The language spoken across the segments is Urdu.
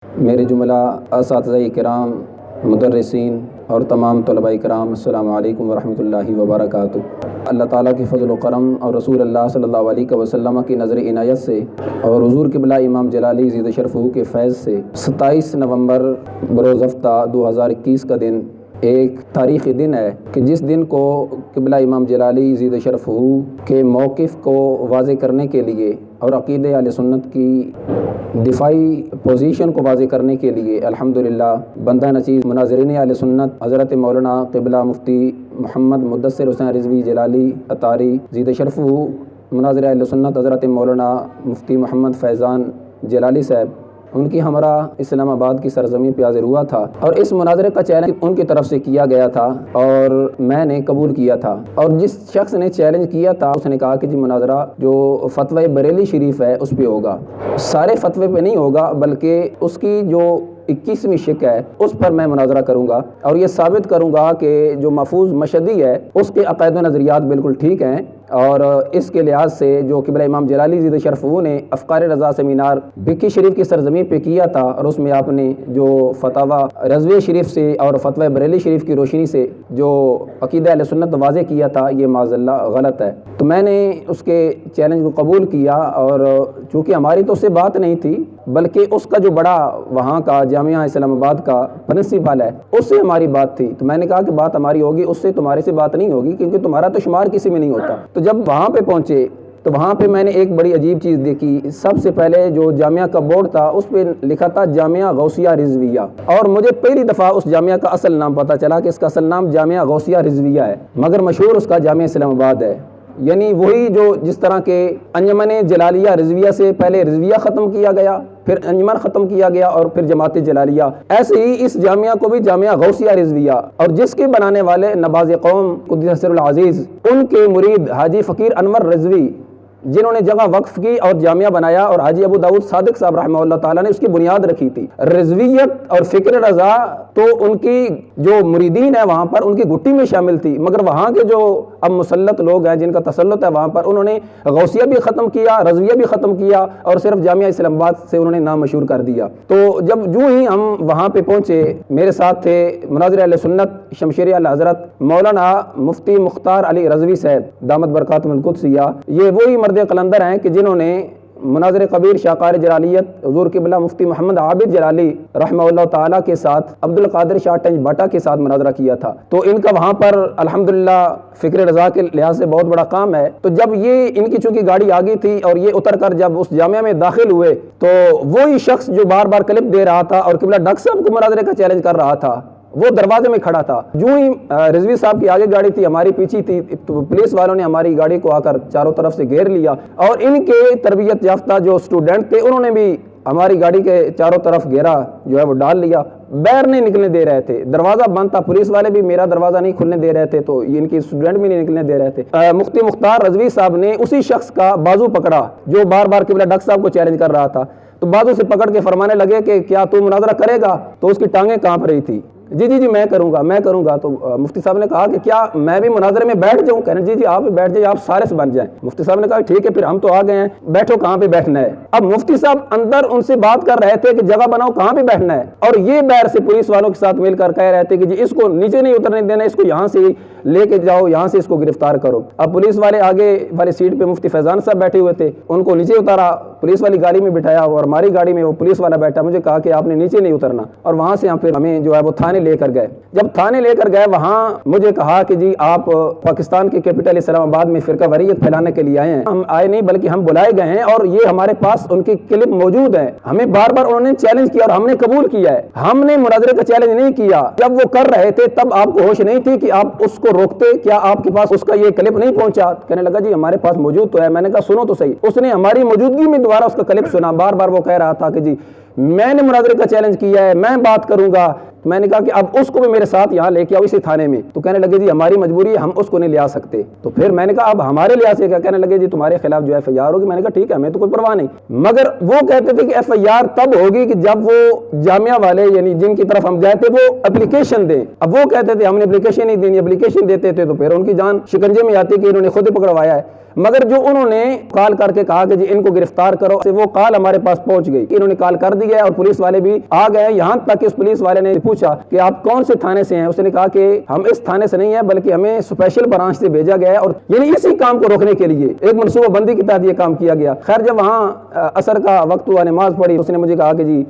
میرے جملہ اساتذہ کرام، مدرسین اور تمام طلباء کرام، السلام علیکم ورحمۃ اللہ وبرکاتہ۔ اللہ تعالیٰ کی فضل و کرم اور رسول اللہ صلی اللہ علیہ وسلم کی نظر عنایت سے اور حضور قبلہ امام جلالی عزیز شرفہ کے فیض سے 27 نومبر بروز ہفتہ 2021 کا دن ایک تاریخی دن ہے کہ جس دن کو قبلہ امام جلالی عزیز شرفہ کے موقف کو واضح کرنے کے لیے اور عقیدہ اہل سنت کی دفاعی پوزیشن کو واضح کرنے کے لیے الحمدللہ بندہ نچیز مناظرین اہل سنت حضرت مولانا قبلہ مفتی محمد مدثر حسین رضوی جلالی اطاری عزیز شرفہ، مناظر اہل سنت حضرت مولانا مفتی محمد فیضان جلالی صاحب، ان کی ہمراہ اسلام آباد کی سرزمین پہ حاضر ہوا تھا اور اس مناظرے کا چیلنج ان کی طرف سے کیا گیا تھا اور میں نے قبول کیا تھا۔ اور جس شخص نے چیلنج کیا تھا اس نے کہا کہ جی مناظرہ جو فتوی بریلی شریف ہے اس پہ ہوگا، سارے فتوے پہ نہیں ہوگا بلکہ اس کی جو 21ویں شق ہے اس پر میں مناظرہ کروں گا اور یہ ثابت کروں گا کہ جو محفوظ مشہدی ہے اس کے عقائد و نظریات بالکل ٹھیک ہیں، اور اس کے لحاظ سے جو قبلہ امام جلالی عزیز شرفہ نے افکار رضا سیمینار بکی شریف کی سرزمین پہ کیا تھا اور اس میں آپ نے جو فتاوی رضوی شریف سے اور فتوی بریلی شریف کی روشنی سے جو عقیدہ اہل سنت واضح کیا تھا یہ معاذ اللہ غلط ہے۔ تو میں نے اس کے چیلنج کو قبول کیا اور چونکہ ہماری تو اس سے بات نہیں تھی بلکہ اس کا جو بڑا وہاں کا جامعہ اسلام آباد کا پرنسپل ہے اس سے ہماری بات تھی، تو میں نے کہا کہ بات ہماری ہوگی، اس سے تمہارے سے بات نہیں ہوگی کیونکہ تمہارا تو شمار کسی میں نہیں ہوتا۔ تو جب وہاں پہ پہنچے تو وہاں پہ میں نے ایک بڑی عجیب چیز دیکھی۔ سب سے پہلے جو جامعہ کا بورڈ تھا اس پہ لکھا تھا جامعہ غوثیہ رضویہ، اور مجھے پہلی دفعہ اس جامعہ کا اصل نام پتہ چلا کہ اس کا اصل نام جامعہ غوثیہ رضویہ ہے، مگر مشہور اس کا جامعہ اسلام آباد ہے۔ یعنی وہی جو جس طرح کے انجمن جلالیہ رضویہ سے پہلے رضویہ ختم کیا گیا، پھر انجمن ختم کیا گیا اور پھر جماعت جلالیہ، ایسے ہی اس جامعہ کو بھی جامعہ غوثیہ رضویہ، اور جس کے بنانے والے نباز قوم قدس سر العزیز ان کے مرید حاجی فقیر انور رضوی جنہوں نے جگہ وقف کی اور جامعہ بنایا، اور حاجی ابو داؤد صادق صاحب رحمہ اللہ تعالیٰ نے اس کی بنیاد رکھی تھی۔ رضویت اور فکر رضا تو ان کی جو مریدین ہیں وہاں پر ان کی گھٹی میں شامل تھی، مگر وہاں کے جو اب مسلط لوگ ہیں جن کا تسلط ہے وہاں پر، انہوں نے غوثیہ بھی ختم کیا، رضویہ بھی ختم کیا اور صرف جامعہ اسلام آباد سے انہوں نے نام مشہور کر دیا۔ تو جب جو ہی ہم وہاں پہ پہنچے، میرے ساتھ تھے مناظر اہل سنت شمشیری اعلی حضرت مولانا مفتی مختار علی رضوی صاحب دامت برکاتہم القدسیہ، یہ وہی مرد قلندر ہیں کہ جنہوں نے مناظر کبیر شاہکار جلالیت حضور قبلہ مفتی محمد عابد جلالی رحمہ اللہ تعالیٰ کے ساتھ عبد القادر شاہ ٹنج بٹا کے ساتھ مناظرہ کیا تھا۔ تو ان کا وہاں پر الحمدللہ فکر رضا کے لحاظ سے بہت بڑا کام ہے۔ تو جب یہ ان کی چونکہ گاڑی آگئی تھی اور یہ اتر کر جب اس جامعہ میں داخل ہوئے تو وہی شخص جو بار بار کلپ دے رہا تھا اور قبلہ ڈاکٹر صاحب کو مناظرے کا چیلنج کر رہا تھا وہ دروازے میں کھڑا تھا۔ جو ہی رضوی صاحب کی آگے گاڑی تھی، ہماری پیچھے تھی، تو پولیس والوں نے ہماری گاڑی کو آ کر چاروں طرف سے گھیر لیا، اور ان کے تربیت یافتہ جو اسٹوڈنٹ تھے انہوں نے بھی ہماری گاڑی کے چاروں طرف گھیرا جو ہے وہ ڈال لیا، باہر نہیں نکلنے دے رہے تھے، دروازہ بند تھا، پولیس والے بھی میرا دروازہ نہیں کھلنے دے رہے تھے، تو ان کے اسٹوڈنٹ بھی نہیں نکلنے دے رہے تھے۔ مفتی مختار رضوی صاحب نے اسی شخص کا بازو پکڑا جو بار بار قبلہ ڈاکٹر صاحب کو چیلنج کر رہا تھا، تو بازو سے پکڑ کے فرمانے لگے کہ کیا تو مناظرہ کرے گا؟ تو اس کی ٹانگیں کانپ رہی تھی، جی میں کروں گا۔ تو مفتی صاحب نے کہا کہ کیا میں بھی مناظرے میں بیٹھ جاؤں؟ کہنے جی آپ بھی بیٹھ جائیں، آپ سارے سے بن جائیں۔ مفتی صاحب نے کہا ٹھیک ہے پھر ہم تو آ گئے ہیں، بیٹھو کہاں پہ بیٹھنا ہے۔ اب مفتی صاحب اندر ان سے بات کر رہے تھے کہ جگہ بناؤ کہاں پہ بیٹھنا ہے، اور یہ باہر سے پولیس والوں کے ساتھ مل کر کہہ رہے تھے کہ جی اس کو نیچے نہیں اترنے دینا، اس کو یہاں سے لے کے جاؤ، یہاں سے اس کو گرفتار کرو۔ اب پولیس والے آگے والی سیٹ پہ مفتی فیضان صاحب بیٹھے ہوئے تھے، ان کو نیچے اتارا، پولیس والی گاڑی میں بٹھایا اور ہماری گاڑی میں وہ پولیس والا بیٹھا، مجھے کہا کہ آپ نے نیچے نہیں اترنا، اور وہاں سے پھر ہمیں جو ہے وہ تھانے لے کر گئے۔ جب تھانے لے کر گئے وہاں مجھے کہا کہ جی آپ پاکستان کے کیپٹل اسلام آباد میں فرقہ واریت پھیلانے کے لیے آئے ہیں۔ ہم آئے نہیں بلکہ ہم بلائے گئے ہیں، اور یہ ہمارے پاس ان کی کلپ موجود ہے، ہمیں بار بار انہوں نے چیلنج کیا اور ہم نے قبول کیا ہے، ہم نے مناظرے کا چیلنج نہیں کیا۔ جب وہ کر رہے تھے تب آپ کو ہوش نہیں تھی کہ آپ اس کو روکتے؟ کیا آپ کے پاس اس کا یہ کلپ نہیں پہنچا؟ کہنے لگا جی ہمارے پاس موجود تو ہے۔ میں نے کہا سنو تو صحیح۔ اس نے ہماری موجودگی میں دوبارہ اس کا کلپ سنا، بار بار وہ کہہ رہا تھا کہ جی میں نے مناظرے کا چیلنج کیا ہے، میں بات کروں گا۔ میں نے کہا کہ اب اس کو بھی میرے ساتھ یہاں لے کے آؤ اسی تھانے میں، تو کہنے لگے جی ہماری مجبوری ہے، ہم اس کو نہیں لے آ سکتے۔ تو پھر میں نے کہا اب ہمارے لحاظ سے کیا؟ کہنے لگے جی تمہارے خلاف جو FIR ہوگی۔ میں نے کہا ٹھیک ہے ہمیں تو کوئی پرواہ نہیں، مگر وہ کہتے تھے کہ FIR تب ہوگی کہ جب وہ جامعہ والے یعنی جن کی طرف ہم گئے تھے وہ اپلیکیشن دیں۔ اب وہ کہتے تھے ہم نے اپلیکیشن نہیں دینی، اپلیکیشن دیتے تھے تو پھر ان کی جان شکنجے میں آتی کہ انہوں نے خود ہی پکڑوایا ہے۔ مگر جو انہوں نے کال کر کے کہا کہ جی ان کو گرفتار کرو، وہ کال ہمارے پاس پہنچ گئی، انہوں نے کال کر دی ہے اور پولیس والے بھی آ گئے۔ یہاں تک کہ اس پولیس والے نے پوچھا کہ آپ کون سے تھانے سے ہیں، اس نے کہا کہ ہم اس تھانے سے نہیں ہیں بلکہ ہمیں اسپیشل برانچ سے بھیجا گیا ہے، اور یعنی اسی کام کو روکنے کے لیے ایک منصوبہ بندی کے تحت یہ کام کیا گیا۔ خیر جب وہاں عصر کا وقت ہوا، نماز پڑھی، اس نے مجھے کہا کہ جی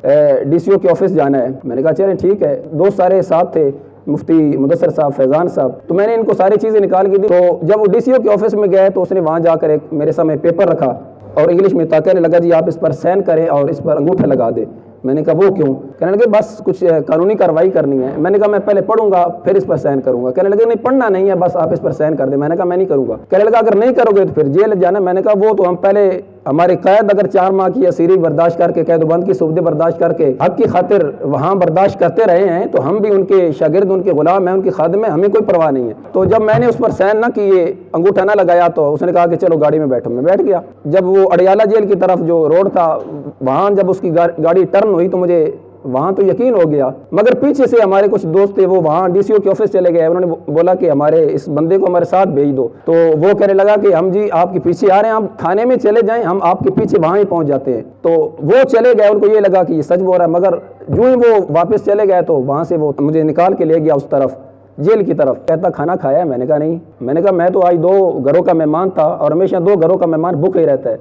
ڈی سی او کے آفس جانا ہے۔ میں نے کہا چلیں ٹھیک ہے، دوست سارے ساتھ تھے، مفتی مدثر صاحب، فیضان صاحب، تو میں نے ان کو ساری چیزیں نکال کے دی۔ تو جب وہ ڈی سی او کے آفس میں گئے تو اس نے وہاں جا کر ایک میرے سامنے پیپر رکھا اور انگلش میں کہنے لگا جی آپ اس پر سائن کریں اور اس پر انگوٹھا لگا دیں۔ میں نے کہا وہ کیوں؟ کہنے لگے بس کچھ قانونی کارروائی کرنی ہے۔ میں نے کہا میں پہلے پڑھوں گا پھر اس پر سائن کروں گا۔ کہنے لگے نہیں پڑھنا نہیں ہے، بس آپ اس پر سائن کر دیں۔ میں نے کہا میں نہیں کروں گا۔ کہنے لگا اگر نہیں کرو گے تو پھر جیل جانا۔ میں نے کہا وہ تو ہم پہلے ہمارے قید اگر 4 ماہ کی اسیری برداشت کر کے، قید و بند کی صوبدے برداشت کر کے حق کی خاطر وہاں برداشت کرتے رہے ہیں، تو ہم بھی ان کے شاگرد، ان کے غلام ہیں، ان کے خادم ہیں، ہمیں کوئی پرواہ نہیں ہے۔ تو جب میں نے اس پر سائن نہ کیے، انگوٹھا نہ لگایا، تو اس نے کہا کہ چلو گاڑی میں بیٹھو۔ میں بیٹھ گیا۔ جب وہ اڈیالہ جیل کی طرف جو روڈ تھا وہاں جب اس کی گاڑی ٹرن ہوئی تو مجھے وہاں تو یقین ہو گیا، مگر پیچھے سے ہمارے کچھ دوست تھے، وہ وہاں ڈی سی او کے آفس چلے گئے۔ انہوں نے بولا کہ ہمارے اس بندے کو ہمارے ساتھ بھیج دو۔ تو وہ کہنے لگا کہ ہم جی آپ کے پیچھے آ رہے ہیں، آپ تھانے میں چلے جائیں، ہم آپ کے پیچھے وہاں ہی پہنچ جاتے ہیں۔ تو وہ چلے گئے، ان کو یہ لگا کہ یہ سچ بول رہا ہے، مگر جو ہی وہ واپس چلے گئے تو وہاں سے وہ مجھے نکال کے لے گیا اس طرف، جیل کی طرف۔ کہتا کھانا کھایا ہے؟ میں نے کہا نہیں۔ میں نے کہا میں تو آج 2 گھروں کا مہمان تھا اور ہمیشہ 2 گھروں کا مہمان بھوکا ہی رہتا ہے۔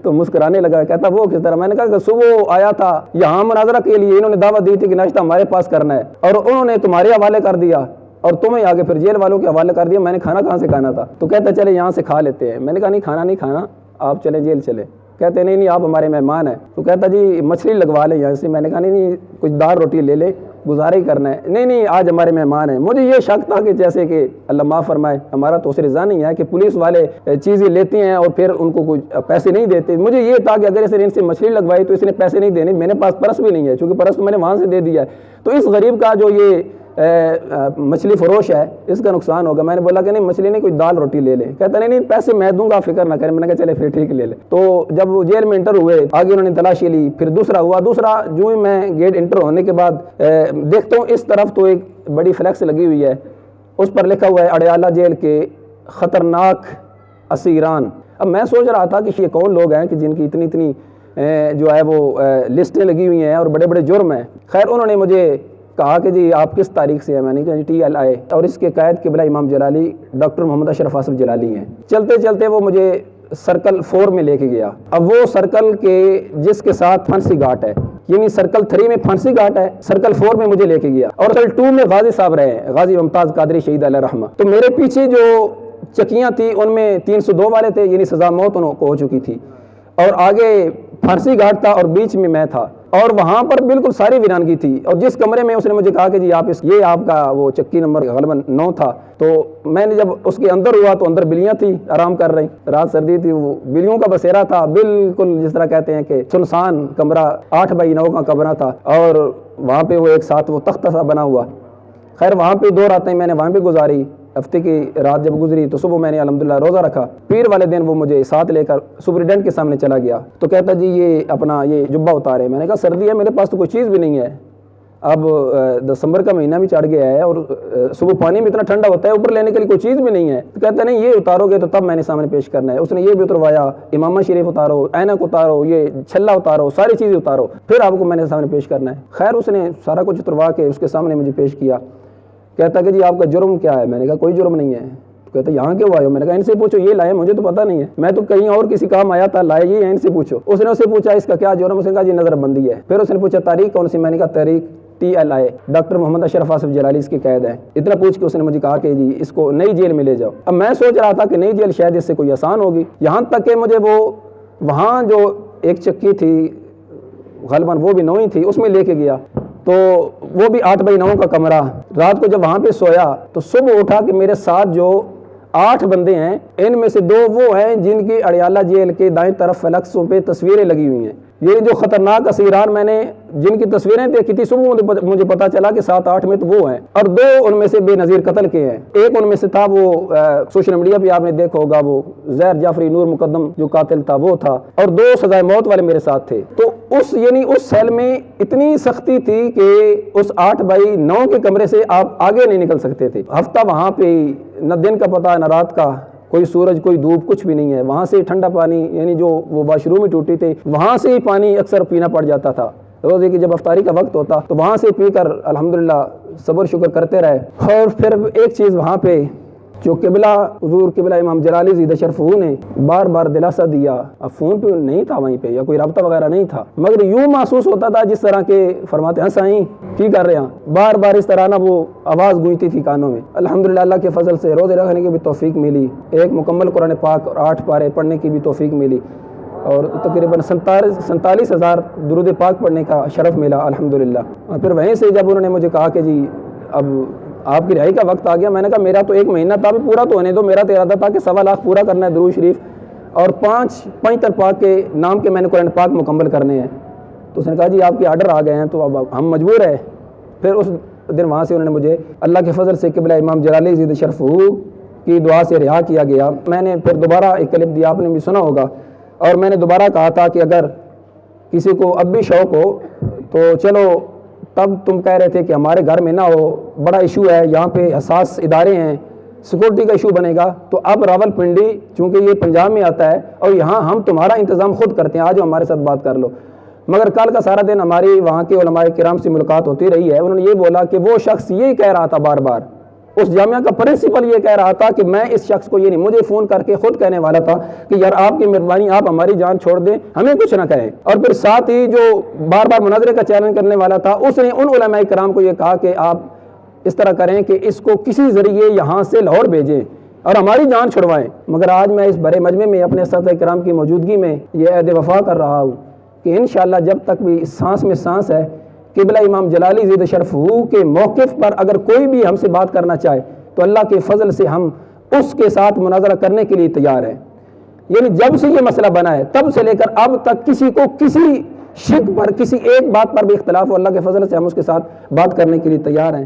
تو مسکرانے لگا، کہتا وہ کس طرح؟ میں نے کہا کہ صبح آیا تھا یہاں مناظرہ کے لیے، انہوں نے دعوت دی تھی کہ ناشتہ ہمارے پاس کرنا ہے، اور انہوں نے تمہارے حوالے کر دیا اور تمہیں آگے پھر جیل والوں کے حوالے کر دیا۔ میں نے کھانا کہاں سے کھانا تھا؟ تو کہتا چلے یہاں سے کھا لیتے ہیں۔ میں نے کہا نہیں کھانا نہیں کھانا، آپ چلیں جیل چلے۔ کہتے نہیں آپ ہمارے مہمان ہیں۔ تو کہتا جی مچھلی لگوا لیں یہاں سے۔ میں نے کہا نہیں کچھ دال روٹی لے لے، گزارا ہی کرنا ہے۔ نہیں آج ہمارے مہمان ہیں۔ مجھے یہ شک تھا کہ جیسے کہ اللہ معاف فرمائے ہمارا تو رضا نہیں ہے کہ پولیس والے چیزیں لیتی ہیں اور پھر ان کو کچھ پیسے نہیں دیتے۔ مجھے یہ تھا کہ اگر اس نے ان سے مچھلی لگوائی تو اس نے پیسے نہیں دینے، میرے پاس پرس بھی نہیں ہے، چونکہ پرس تو میں نے وہاں سے دے دیا ہے، تو اس غریب کا جو یہ مچھلی فروش ہے اس کا نقصان ہوگا۔ میں نے بولا کہ نہیں مچھلی نہیں، کوئی دال روٹی لے لیں۔ کہتا نہیں پیسے میں دوں گا، فکر نہ کریں۔ میں نے کہا چلے پھر ٹھیک لے لیں۔ تو جب وہ جیل میں انٹر ہوئے، آگے انہوں نے تلاشی لی، پھر دوسرا ہوا۔ دوسرا جو ہی میں گیٹ انٹر ہونے کے بعد دیکھتا ہوں اس طرف تو ایک بڑی فلیکس لگی ہوئی ہے، اس پر لکھا ہوا ہے اڈیالہ جیل کے خطرناک اسیران۔ اب میں سوچ رہا تھا کہ یہ کون لوگ ہیں کہ جن کی اتنی جو ہے وہ لسٹیں لگی ہوئی ہیں اور بڑے بڑے جرم ہیں۔ خیر انہوں نے مجھے کہا کہ جی آپ کس تاریخ سے ہیں؟ میں نے کہا جی TLI، اور اس کے قائد قبلہ امام جلالی ڈاکٹر محمد اشرف آصف جلالی ہیں۔ چلتے چلتے وہ مجھے سرکل 4 میں لے کے گیا۔ اب وہ سرکل کے جس کے ساتھ پھانسی گھاٹ ہے، یعنی سرکل 3 میں پھانسی گھاٹ ہے، سرکل 4 میں مجھے لے کے گیا، اور سرکل 2 میں غازی صاحب رہے ہیں، غازی ممتاز قادری شہید علیہ رحمہ۔ تو میرے پیچھے جو چکیاں تھیں ان میں 302 والے تھے، یعنی سزا موت انہوں کو ہو چکی تھی، اور آگے پھانسی گھاٹ تھا اور بیچ میں میں تھا، اور وہاں پر بالکل ساری ویرانگی تھی۔ اور جس کمرے میں اس نے مجھے کہا کہ جی آپ یہ آپ کا وہ چکی نمبر غالباً 9 تھا، تو میں نے جب اس کے اندر ہوا تو اندر بلیاں تھیں آرام کر رہی، رات سردی تھی، وہ بلیوں کا بسیرا تھا، بالکل جس طرح کہتے ہیں کہ سنسان کمرہ، 8x9 کا کمرہ تھا، اور وہاں پہ وہ ایک ساتھ وہ تختہ سا بنا ہوا۔ خیر وہاں پہ 2 راتیں میں نے وہاں پہ گزاری۔ ہفتے کی رات جب گزری تو صبح میں نے الحمدللہ روزہ رکھا۔ پیر والے دن وہ مجھے ساتھ لے کر سپرنٹینڈنٹ کے سامنے چلا گیا، تو کہتا جی یہ اپنا یہ جبہ اتارے۔ میں نے کہا سردی ہے، میرے پاس تو کوئی چیز بھی نہیں ہے، اب دسمبر کا مہینہ بھی چڑھ گیا ہے اور صبح پانی بھی اتنا ٹھنڈا ہوتا ہے، اوپر لینے کے لیے کوئی چیز بھی نہیں ہے۔ تو کہتا نہیں یہ اتارو گے تو تب میں نے سامنے پیش کرنا ہے۔ اس نے یہ بھی اتروایا، امامہ شریف اتارو، اینک اتارو، یہ چھلا اتارو، ساری چیزیں اتارو، پھر آپ کو میں نے سامنے پیش کرنا ہے۔ خیر اس نے سارا کچھ اتروا کے اس کے سامنے مجھے پیش کیا۔ کہتا کہ جی آپ کا جرم کیا ہے؟ میں نے کہا کوئی جرم نہیں ہے۔ کہتا یہاں کیوں آئے ہو؟ میں نے کہا ان سے پوچھو، یہ لائے مجھے تو پتہ نہیں ہے، میں تو کہیں اور کسی کام آیا تھا، لائے یہ ہیں، ان سے پوچھو۔ اس نے اسے پوچھا اس کا کیا جرم؟ اس نے کہا جی نظر بندی ہے۔ پھر اس نے پوچھا تاریخ کون سی؟ میں نے کہا تاریخ TLI ڈاکٹر محمد اشرف آصف جلالی اس کے قید ہیں۔ اتنا پوچھ کے اس نے مجھے کہا کہ جی اس کو نئی جیل میں لے جاؤ۔ اب میں سوچ رہا تھا کہ نئی جیل شاید اس سے کوئی آسان ہوگی، یہاں تک کہ مجھے وہ وہاں جو ایک چکی تھی غالباً وہ بھی 9 ہی تھی، اس میں لے کے گیا، تو وہ بھی 8x9 کا کمرہ۔ رات کو جب وہاں پہ سویا تو صبح اٹھا کہ میرے ساتھ جو 8 بندے ہیں، ان میں سے 2 وہ ہیں جن کی اڈیالہ جیل کے دائیں طرف فلکسوں پہ تصویریں لگی ہوئی ہیں۔ یہ جو خطرناک اسیران میں نے جن کی تصویریں دیکھی تھی، صبح مجھے پتا چلا کہ 7-8 میں تو وہ ہیں، اور 2 ان میں سے بے نظیر قتل کے ہیں۔ ایک ان میں سے تھا وہ سوشل میڈیا پہ آپ نے دیکھا ہوگا، وہ زہر جعفری نور مقدم جو قاتل تھا وہ تھا، اور 2 سزائے موت والے میرے ساتھ تھے۔ تو اس سیل میں اتنی سختی تھی کہ اس 8x9 کے کمرے سے آپ آگے نہیں نکل سکتے تھے۔ ہفتہ وہاں پہ نہ دن کا پتہ نہ رات کا، کوئی سورج کوئی دھوپ کچھ بھی نہیں ہے، وہاں سے ٹھنڈا پانی یعنی جو وہ واش روم ہی ٹوٹی تھی وہاں سے ہی پانی اکثر پینا پڑ جاتا تھا، روزے کی جب افطاری کا وقت ہوتا تو وہاں سے پی کر الحمدللہ صبر شکر کرتے رہے۔ اور پھر ایک چیز وہاں پہ جو قبلہ حضور قبلہ امام جلالی زیدہ شرفہ نے بار بار دلاسا دیا، اب فون پہ نہیں تھا وہیں پہ یا کوئی رابطہ وغیرہ نہیں تھا، مگر یوں محسوس ہوتا تھا جس طرح کے فرماتے ہیں سائیں کی کر رہے ہیں، بار بار اس طرح نا وہ آواز گونجتی تھی کانوں میں۔ الحمدللہ اللہ کے فضل سے روزے رکھنے کی بھی توفیق ملی، ایک مکمل قرآن پاک اور 8 پارے پڑھنے کی بھی توفیق ملی، اور تقریباً 47,000 درود پاک پڑھنے کا شرف ملا الحمدللہ۔ اور پھر وہیں سے جب انہوں نے مجھے کہا کہ جی اب آپ کی رہائی کا وقت آ گیا، میں نے کہا میرا تو 1 مہینہ تھا، بھی پورا تو ہونے دو، میرا تو ارادہ تھا کہ 1.25 لاکھ پورا کرنا ہے درود شریف اور 5 تر پاک کے نام کے میں نے قرآن پاک مکمل کرنے ہیں۔ تو اس نے کہا جی آپ کے آرڈر آ گئے ہیں تو اب ہم مجبور ہیں۔ پھر اس دن وہاں سے انہوں نے مجھے اللہ کے فضل سے قبلہ امام جلالی زیدہ شرفہ کی دعا سے رہا کیا گیا۔ میں نے پھر دوبارہ ایک کلپ دیا، آپ نے بھی سنا ہوگا، اور میں نے دوبارہ کہا تھا کہ اگر کسی کو اب بھی شوق ہو تو چلو، تب تم کہہ رہے تھے کہ ہمارے گھر میں نہ ہو، بڑا ایشو ہے یہاں پہ، حساس ادارے ہیں، سیکورٹی کا ایشو بنے گا، تو اب راول پنڈی چونکہ یہ پنجاب میں آتا ہے اور یہاں ہم تمہارا انتظام خود کرتے ہیں، آج ہمارے ساتھ بات کر لو۔ مگر کل کا سارا دن ہماری وہاں کے علماء کرام سے ملاقات ہوتی رہی ہے، انہوں نے یہ بولا کہ وہ شخص یہی کہہ رہا تھا بار بار، اس جامعہ کا پرنسپل یہ کہہ رہا تھا کہ میں اس شخص کو یہ نہیں، مجھے فون کر کے خود کہنے والا تھا کہ یار آپ کی مہربانی، آپ ہماری جان چھوڑ دیں، ہمیں کچھ نہ کہیں۔ اور پھر ساتھ ہی جو بار بار مناظرے کا چیلنج کرنے والا تھا، اس نے ان علماء کرام کو یہ کہا کہ آپ اس طرح کریں کہ اس کو کسی ذریعے یہاں سے لاہور بھیجیں اور ہماری جان چھڑوائیں۔ مگر آج میں اس بڑے مجمع میں اپنے اساتذہ کرام کی موجودگی میں یہ عہد وفا کر رہا ہوں کہ انشاءاللہ جب تک بھی سانس میں سانس ہے، قبلہ امام جلالی زیدہ شرفہ کے موقف پر اگر کوئی بھی ہم سے بات کرنا چاہے تو اللہ کے فضل سے ہم اس کے ساتھ مناظرہ کرنے کے لیے تیار ہیں۔ یعنی جب سے یہ مسئلہ بنا ہے تب سے لے کر اب تک کسی کو کسی شک پر، کسی ایک بات پر بھی اختلاف ہو، اللہ کے فضل سے ہم اس کے ساتھ بات کرنے کے لیے تیار ہیں۔